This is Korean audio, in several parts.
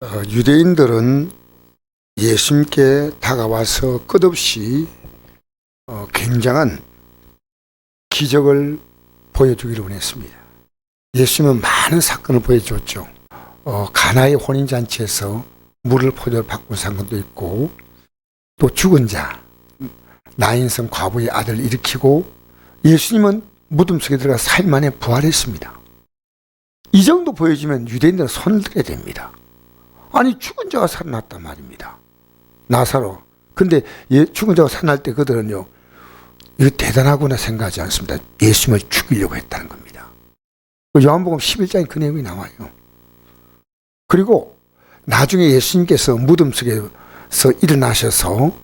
유대인들은 예수님께 다가와서 끝없이 굉장한 기적을 보여주기를 원했습니다. 예수님은 많은 사건을 보여줬죠. 가나의 혼인잔치에서 물을 포도로 바꾼 사건도 있고, 또 죽은 자 나인성 과부의 아들을 일으키고, 예수님은 무덤 속에 들어가 4일 만에 부활했습니다. 이 정도 보여주면 유대인들은 손을 들어야 됩니다. 아니, 죽은 자가 살아났단 말입니다. 나사로. 근데 죽은 자가 살아날 때 그들은요, 이거 대단하구나 생각하지 않습니다. 예수님을 죽이려고 했다는 겁니다. 요한복음 11장에 그 내용이 나와요. 그리고 나중에 예수님께서 무덤 속에서 일어나셔서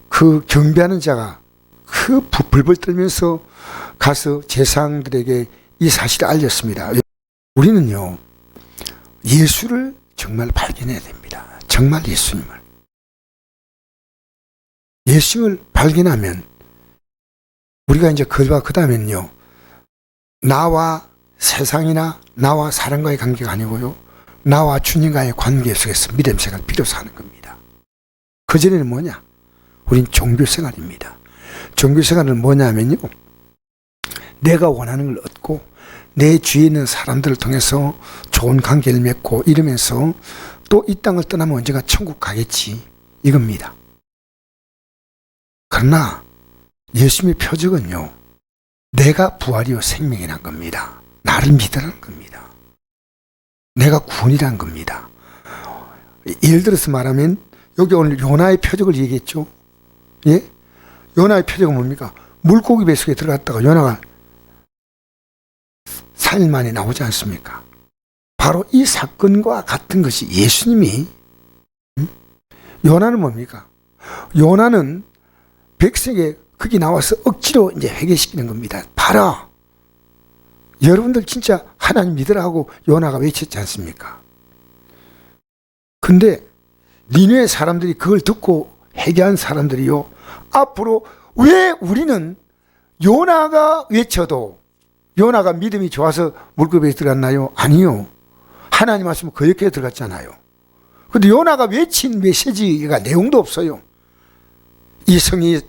그 경배하는 자가 그 불불 떨면서 가서 제사장들에게 이 사실을 알렸습니다. 우리는요, 예수를 정말 발견해야 됩니다. 정말 예수님을 발견하면 우리가 이제 그 다음에는요, 나와 세상이나 나와 사람과의 관계가 아니고요, 나와 주님과의 관계 속에서 믿음 생활을 비로소 하는 겁니다. 그전에는 뭐냐? 우린 종교생활입니다. 종교생활은 뭐냐면요, 내가 원하는 걸 얻고 내 주위에 있는 사람들을 통해서 좋은 관계를 맺고 이러면서 또 이 땅을 떠나면 언젠가 천국 가겠지, 이겁니다. 그러나 예수님의 표적은요, 내가 부활이요 생명이란 겁니다. 나를 믿으라는 겁니다. 내가 구원이란 겁니다. 예를 들어서 말하면, 여기 오늘 요나의 표적을 얘기했죠. 예? 요나의 표적은 뭡니까? 물고기 뱃속에 들어갔다가 요나가 4일 만에 나오지 않습니까? 바로 이 사건과 같은 것이 예수님이, 요나는 뭡니까? 요나는 백성에게 거기 나와서 억지로 이제 회개시키는 겁니다. 봐라, 여러분들 진짜 하나님 믿으라고 요나가 외쳤지 않습니까? 근데 니느웨 사람들이 그걸 듣고 회개한 사람들이요, 앞으로 왜 우리는 요나가 외쳐도 요나가 믿음이 좋아서 물고기에 들어갔나요? 아니요. 하나님 말씀은 거역해 들어갔잖아요. 근데 요나가 외친 메시지가 내용도 없어요. 이 성이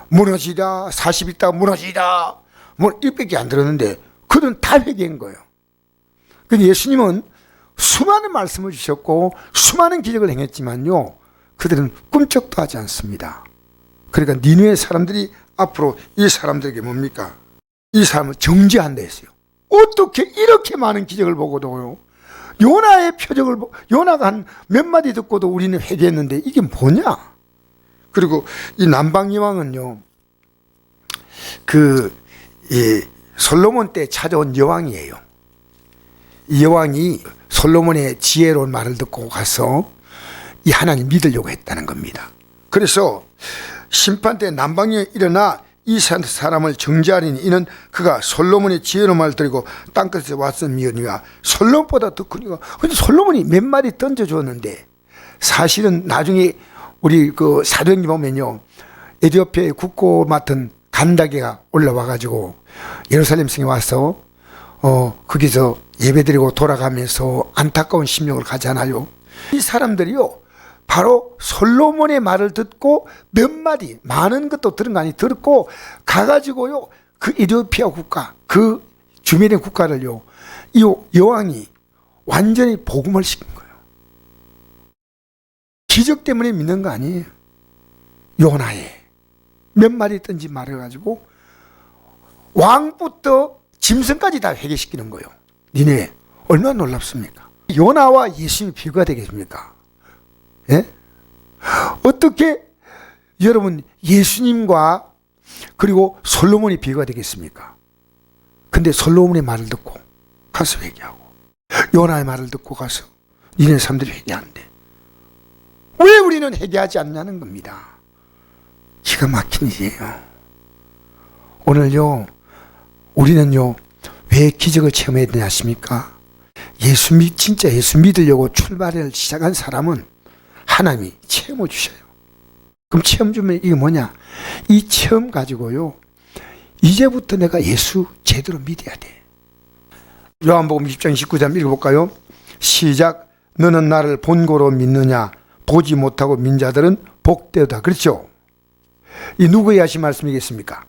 무너지다, 40 있다가 무너지다, 뭐 이밖에 안 들었는데 그들은 다 회개한 거예요. 근데 예수님은 수많은 말씀을 주셨고 수많은 기적을 행했지만요, 그들은 꿈쩍도 하지 않습니다. 그러니까 니느웨 사람들이 앞으로 이 사람들에게 뭡니까? 이 사람을 정죄한다 했어요. 어떻게 이렇게 많은 기적을 보고도요, 요나의 표적을 요나가 한 몇 마디 듣고도 우리는 회개했는데 이게 뭐냐? 그리고 이 남방이 왕은요, 솔로몬 때 찾아온 여왕이에요. 이 여왕이 솔로몬의 지혜로운 말을 듣고 가서 이 하나님 믿으려고 했다는 겁니다. 그래서 심판 때 남방이 일어나 이 사람을 정죄하리니 이는 그가 솔로몬의 지혜로운 말을 들고 땅끝에서 왔음이니와 솔로몬보다 더 크니까. 근데 솔로몬이 몇 마디 던져줬는데, 사실은 나중에 우리 그 사도행전 보면요, 에티오피아의 국고 맡은 간다게가 올라와가지고 예루살렘 성에 와서 거기서 예배드리고 돌아가면서 안타까운 심령을 가잖아요. 이 사람들이요, 바로 솔로몬의 말을 듣고 몇 마디, 많은 것도 들은 거 아니 듣고 가가지고요, 그 에티오피아 국가, 그 주변의 국가를요, 이 여왕이 완전히 복음을 시킨 거예요. 기적 때문에 믿는 거 아니에요. 요나의 몇 마디 던지 말해가지고 왕부터 짐승까지 다 회개시키는 거예요. 니네 얼마나 놀랍습니까? 요나와 예수님이 비교가 되겠습니까? 예? 어떻게 여러분 예수님과 그리고 솔로몬이 비교가 되겠습니까? 근데 솔로몬의 말을 듣고 가서 회개하고, 요나의 말을 듣고 가서 니네 사람들이 회개하는데 왜 우리는 회개하지 않냐는 겁니다. 기가 막힌 일이에요. 오늘요, 우리는요, 왜 기적을 체험해야 되냐 하십니까? 진짜 예수 믿으려고 출발을 시작한 사람은 하나님이 체험을 주셔요. 그럼 체험 주면 이게 뭐냐? 이 체험 가지고요, 이제부터 내가 예수 제대로 믿어야 돼. 요한복음 20장 19절 읽어볼까요? 시작. 너는 나를 본고로 믿느냐? 보지 못하고 믿는 자들은 복되다. 그렇죠? 이 누구에게 하신 말씀이겠습니까?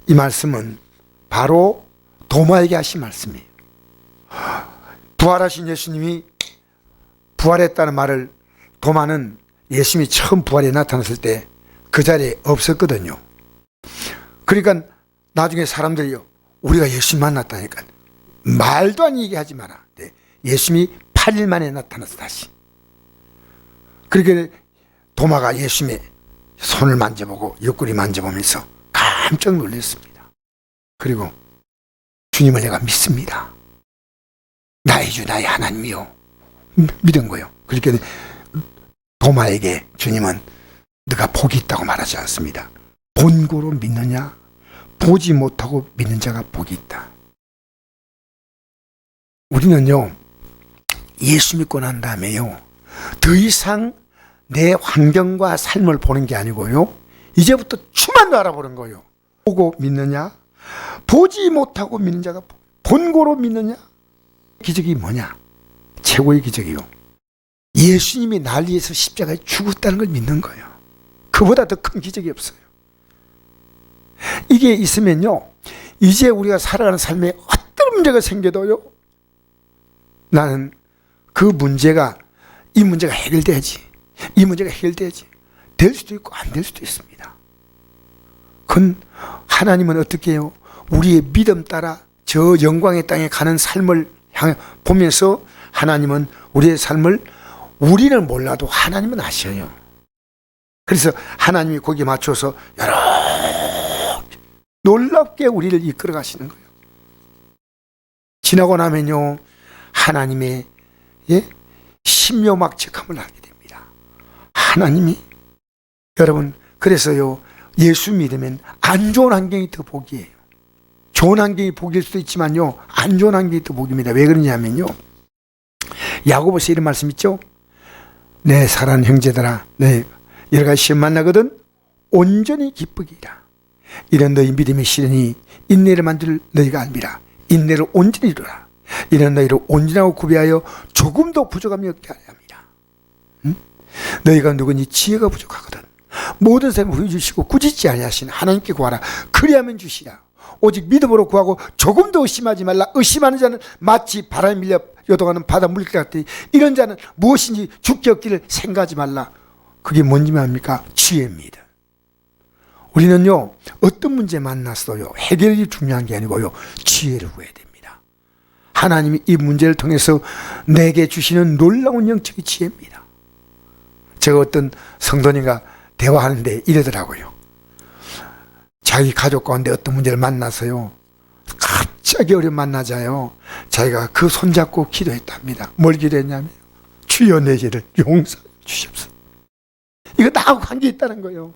이 말씀은 바로 도마에게 하신 말씀이에요. 부활하신 예수님이 부활했다는 말을 도마는 예수님이 처음 부활에 나타났을 때 그 자리에 없었거든요. 그러니까 나중에 사람들이요, 우리가 예수님 만났다니까 말도 안 얘기하지 마라. 예수님이 8일 만에 나타났어 다시. 그렇게 도마가 예수님의 손을 만져보고 옆구리 만져보면서 깜짝 놀랐습니다. 그리고 주님을 내가 믿습니다. 나의 주 나의 하나님이요. 믿은 거예요. 그렇게 도마에게 주님은 네가 복이 있다고 말하지 않습니다. 본고로 믿느냐? 보지 못하고 믿는 자가 복이 있다. 우리는요, 예수 믿고 난 다음에요, 더 이상 내 환경과 삶을 보는 게 아니고요, 이제부터 주만 알아보는 거예요. 보고 믿느냐? 보지 못하고 믿는 자가 본고로 믿느냐? 기적이 뭐냐? 최고의 기적이요, 예수님이 날 위해서 십자가에 죽었다는 걸 믿는 거예요. 그보다 더 큰 기적이 없어요. 이게 있으면요, 이제 우리가 살아가는 삶에 어떤 문제가 생겨도요, 나는 그 문제가, 이 문제가 해결돼야지, 이 문제가 해결돼야지. 될 수도 있고 안 될 수도 있습니다. 그건 하나님은 어떻게 해요? 우리의 믿음 따라 저 영광의 땅에 가는 삶을 향해 보면서 하나님은 우리의 삶을, 우리는 몰라도 하나님은 아셔요. 그래서 하나님이 거기에 맞춰서 여러 놀랍게 우리를 이끌어 가시는 거예요. 지나고 나면요, 하나님의 신묘막측함을 알게 됩니다. 하나님이, 여러분, 그래서요, 예수 믿으면 안 좋은 환경이 더 복이에요. 좋은 환경이 복일 수도 있지만요, 안 좋은 환경이 더 복입니다. 왜 그러냐면요, 야고보서 이런 말씀 있죠? 내 사랑하는 형제들아, 내 여러 가지 시험 만나거든 온전히 기쁘기라. 이런 너희 믿음이 시련이 인내를 만들 너희가 알미라. 인내를 온전히 이루라. 이런 너희를 온전하고 구비하여 조금도 부족함이 없게 하려 합니다. 너희가 누구니 지혜가 부족하거든 모든 사람을 후해주시고 꾸짖지 아니하신 하나님께 구하라. 그리하면 주시라. 오직 믿음으로 구하고 조금도 의심하지 말라. 의심하는 자는 마치 바람에 밀려 요동하는 바다 물결 같으니 이런 자는 무엇인지 죽게 없기를 생각하지 말라. 그게 뭔지 압니까? 지혜입니다. 우리는요, 어떤 문제 만났어요, 해결이 중요한 게 아니고요, 지혜를 구해야 됩니다. 하나님이 이 문제를 통해서 내게 주시는 놀라운 영적인 지혜입니다. 제가 어떤 성도님과 대화하는데 이러더라고요. 자기 가족 가운데 어떤 문제를 만나서요, 갑자기 어려움 만나자요, 자기가 그 손잡고 기도했답니다. 뭘 기도했냐면, 주여 내 죄를 용서해 주시옵소서. 이거 나하고 관계 있다는 거예요.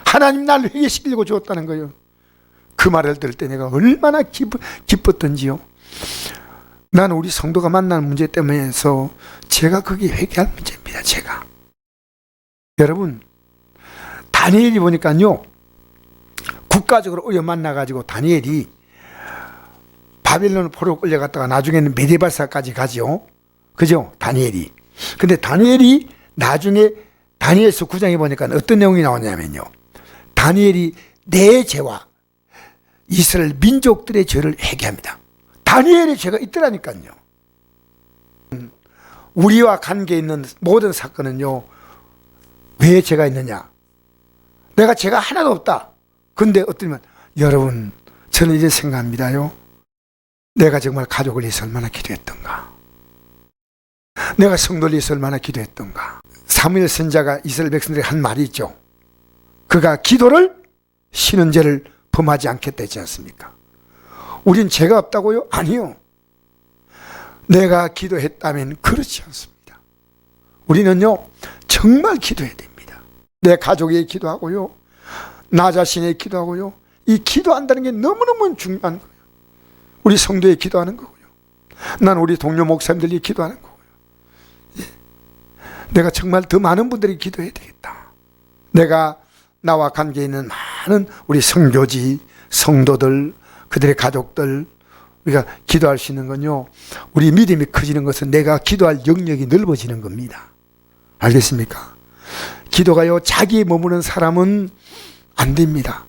하나님 나를 회개시키려고 주었다는 거예요. 그 말을 들을 때 내가 얼마나 기뻤던지요. 나는 우리 성도가 만나는 문제 때문에서 제가 그게 회개할 문제입니다. 제가. 여러분, 다니엘이 보니까요, 국가적으로 어려움 만나가지고 다니엘이 바벨론 포로 끌려갔다가 나중에는 메데바사까지 가죠. 그죠? 다니엘이. 근데 다니엘이 나중에 다니엘서 9장에 보니까 어떤 내용이 나오냐면요, 다니엘이 내 죄와 이스라엘 민족들의 죄를 회개합니다. 다니엘의 죄가 있더라니까요. 우리와 관계 있는 모든 사건은요, 왜 죄가 있느냐? 내가 죄가 하나도 없다. 근데 어떠면, 여러분, 저는 이제 생각합니다요, 내가 정말 가족을 위해서 얼마나 기도했던가, 내가 성도를 위해서 얼마나 기도했던가. 사무엘 선지자가 이스라엘 백성들에게 한 말이 있죠. 그가 기도를 쉬는 죄를 범하지 않겠다 했지 않습니까? 우린 죄가 없다고요? 아니요. 내가 기도했다면 그렇지 않습니다. 우리는요, 정말 기도해야 됩니다. 내 가족에게 기도하고요, 나 자신에게 기도하고요. 이 기도한다는 게 너무너무 중요한 거예요. 우리 성도에 기도하는 거고요, 난 우리 동료 목사님들이 기도하는 거고요. 내가 정말 더 많은 분들이 기도해야 되겠다. 내가 나와 관계 있는 많은 우리 성교지, 성도들, 그들의 가족들, 우리가 기도할 수 있는 건요, 우리 믿음이 커지는 것은 내가 기도할 영역이 넓어지는 겁니다. 알겠습니까? 기도가요, 자기에 머무는 사람은 안 됩니다.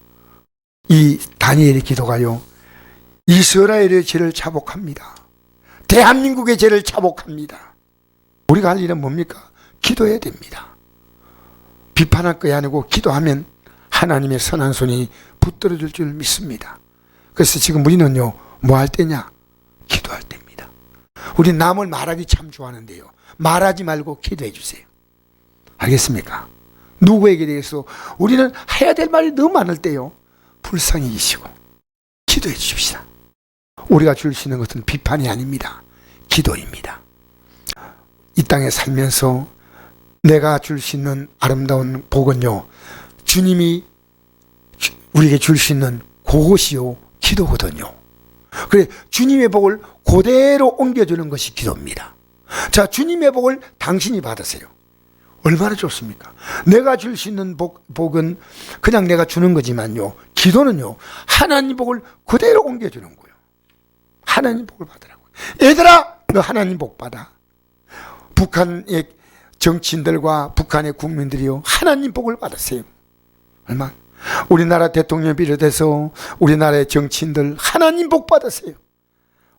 이 다니엘의 기도가요, 이스라엘의 죄를 자복합니다. 대한민국의 죄를 자복합니다. 우리가 할 일은 뭡니까? 기도해야 됩니다. 비판할 것이 아니고 기도하면 하나님의 선한 손이 붙들어줄 줄 믿습니다. 그래서 지금 우리는요, 뭐 할 때냐? 기도할 때입니다. 우리 남을 말하기 참 좋아하는데요, 말하지 말고 기도해 주세요. 알겠습니까? 누구에게 대해서 우리는 해야 될 말이 너무 많을 때요, 불쌍히 계시고 기도해 주십시다. 우리가 줄 수 있는 것은 비판이 아닙니다. 기도입니다. 이 땅에 살면서 내가 줄 수 있는 아름다운 복은요, 주님이 우리에게 줄 수 있는 그것이요, 기도거든요. 그래, 주님의 복을 그대로 옮겨주는 것이 기도입니다. 자, 주님의 복을 당신이 받으세요. 얼마나 좋습니까? 내가 줄 수 있는 복은 그냥 내가 주는 거지만요, 기도는요, 하나님 복을 그대로 옮겨주는 거예요. 하나님 복을 받으라고요. 얘들아, 너 하나님 복 받아. 북한의 정치인들과 북한의 국민들이요, 하나님 복을 받으세요. 얼마? 우리나라 대통령 비롯해서 우리나라의 정치인들 하나님 복 받으세요.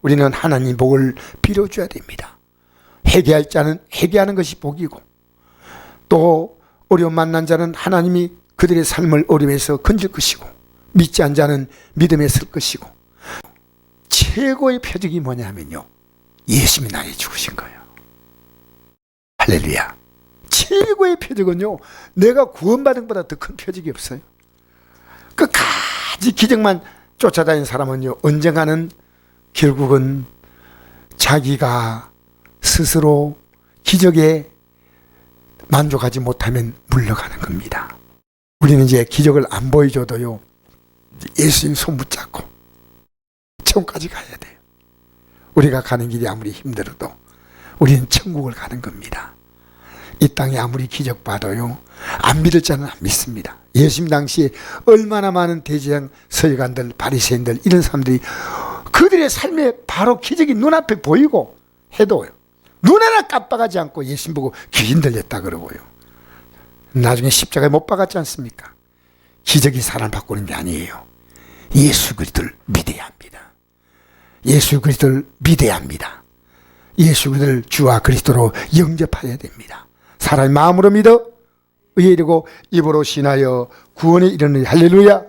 우리는 하나님 복을 빌어줘야 됩니다. 회개할 자는 회개하는 것이 복이고, 또 어려움 만난 자는 하나님이 그들의 삶을 어려움에서 건질 것이고, 믿지 않은 자는 믿음에 설 것이고, 최고의 표적이 뭐냐면요, 예수님이 나에 죽으신 거예요. 할렐루야. 최고의 표적은요, 내가 구원받은 것보다 더 큰 표적이 없어요. 끝까지 기적만 쫓아다니는 사람은요, 언젠가는 결국은 자기가 스스로 기적에 만족하지 못하면 물러가는 겁니다. 우리는 이제 기적을 안 보여줘도요, 예수님 손 붙잡고 천국까지 가야 돼요. 우리가 가는 길이 아무리 힘들어도 우리는 천국을 가는 겁니다. 이 땅에 아무리 기적 봐도요, 안 믿을 자는 안 믿습니다. 예수님 당시에 얼마나 많은 대제사장, 서기관들, 바리새인들, 이런 사람들이 그들의 삶에 바로 기적이 눈앞에 보이고 해도요, 눈 하나 깜빡하지 않고 예수님 보고 귀신 들렸다 그러고요, 나중에 십자가에 못 박았지 않습니까? 기적이 사람 바꾸는 게 아니에요. 예수 그리스도를 믿어야 합니다. 예수 그리스도를 믿어야 합니다. 예수 그리스도를 주와 그리스도로 영접해야 됩니다. 사람의 마음으로 믿어 의에 이르고 입으로 신하여 구원에 이르는 할렐루야.